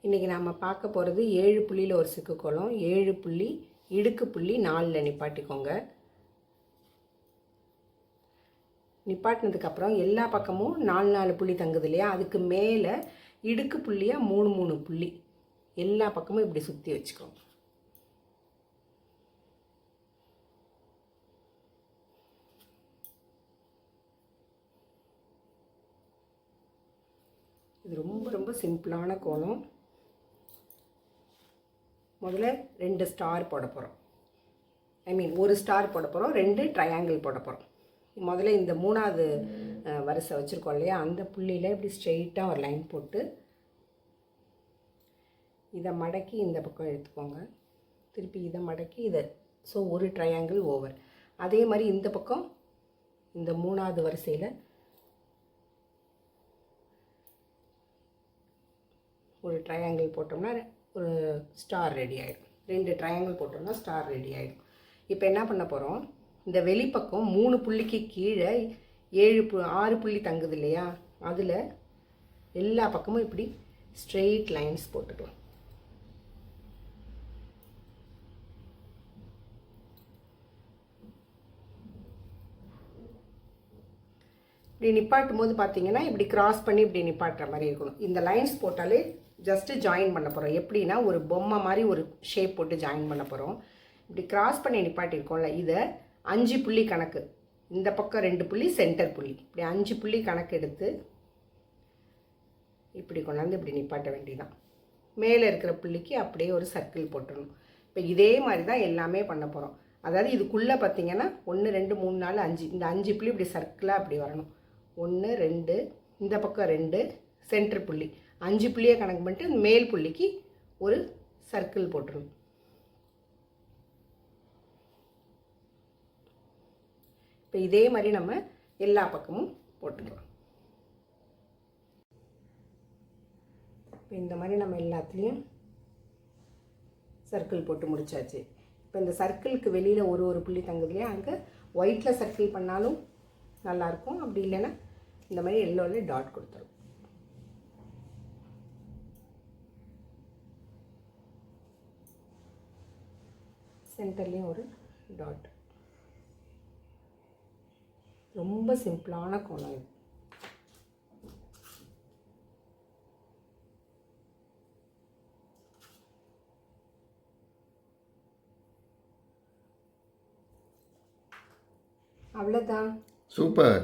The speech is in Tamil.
இன்றைக்கி நாம் பார்க்க போகிறது 7 புள்ளியில் ஒரு சிக்கு கோலம். 7 புள்ளி இடுக்கு புள்ளி 4ல் நிப்பாட்டிக்கோங்க. நிப்பாட்டினதுக்கப்புறம் எல்லா பக்கமும் 4 புள்ளி தங்குது இல்லையா, அதுக்கு மேலே இடுக்கு புள்ளியாக 3 புள்ளி எல்லா பக்கமும் இப்படி சுற்றி வச்சுக்கோங்க. இது ரொம்ப சிம்பிளான கோலம். முதல்ல 2 ஸ்டார் போட போகிறோம். ஒரு ஸ்டார் போட போகிறோம், 2 ட்ரையாங்கிள் போட போகிறோம். முதல்ல இந்த 3வது வரிசை வச்சுருக்கோம் இல்லையா, அந்த புள்ளியில் இப்படி ஸ்ட்ரெயிட்டாக ஒரு லைன் போட்டு இதை மடக்கி இந்த பக்கம் எடுத்துக்கோங்க. திருப்பி இதை மடக்கி இதை, ஸோ ஒரு ட்ரையாங்கிள் ஓவர். அதே மாதிரி இந்த பக்கம் இந்த 3வது வரிசையில் ஒரு ட்ரையாங்கிள் போட்டோம்னா ஒரு ஸ்டார் ரெடி ஆகிடும். 2 ட்ரையாங்கிள் போட்டோம்னா ஸ்டார் ரெடி ஆகிடும். இப்போ என்ன பண்ண போகிறோம், இந்த வெளிப்பக்கம் 3 புள்ளிக்கு கீழே 6 புள்ளி தங்குது இல்லையா, அதில் எல்லா பக்கமும் இப்படி ஸ்ட்ரெயிட் லைன்ஸ் போட்டுக்கலாம். இப்படி நிப்பாட்டும் போது பார்த்தீங்கன்னா இப்படி கிராஸ் பண்ணி இப்படி நிப்பாட்டுற மாதிரி இருக்கணும். இந்த லைன்ஸ் போட்டாலே ஜஸ்ட்டு ஜாயின் பண்ண போகிறோம். எப்படின்னா ஒரு பொம்மை மாதிரி ஒரு ஷேப் போட்டு ஜாயின் பண்ண போகிறோம். இப்படி கிராஸ் பண்ணி நிப்பாட்டியிருக்கோம்ல, இதை 5 புள்ளி கணக்கு, இந்த பக்கம் 2 புள்ளி சென்டர் புள்ளி, இப்படி 5 புள்ளி கணக்கு எடுத்து இப்படி கொண்டாந்து இப்படி நிப்பாட்ட வேண்டியதான். மேலே இருக்கிற புள்ளிக்கு அப்படியே ஒரு சர்க்கிள் போட்டுடணும். இப்போ இதே மாதிரி தான் எல்லாமே பண்ண போகிறோம். அதாவது இதுக்குள்ளே பார்த்தீங்கன்னா 1 2 3 4 5, இந்த 5 புள்ளி இப்படி சர்க்கிளாக அப்படி வரணும். 1 2, இந்த பக்கம் 2 சென்டர் புள்ளி, 5 புள்ளியை கணக்கு பண்ணிட்டு மேல் புள்ளிக்கு ஒரு சர்க்கிள் போட்டுருணும். இப்போ இதே மாதிரி நம்ம எல்லா பக்கமும் போட்டுக்கலாம். இப்போ இந்த மாதிரி நம்ம எல்லாத்துலேயும் சர்க்கிள் போட்டு முடிச்சாச்சு. இப்போ இந்த சர்க்கிளுக்கு வெளியில் ஒரு புள்ளி தங்குதுலையே, அங்கே ஒயிட்டில் சர்க்கிள் பண்ணாலும் நல்லாயிருக்கும். அப்படி இல்லைன்னா இந்த மாதிரி எல்லோவில் டாட் கொடுத்துரும். சென்டர்லேயும் ஒரு டாட். ரொம்ப சிம்பிளான கோலம் இது. அவ்வளோதான். சூப்பர்.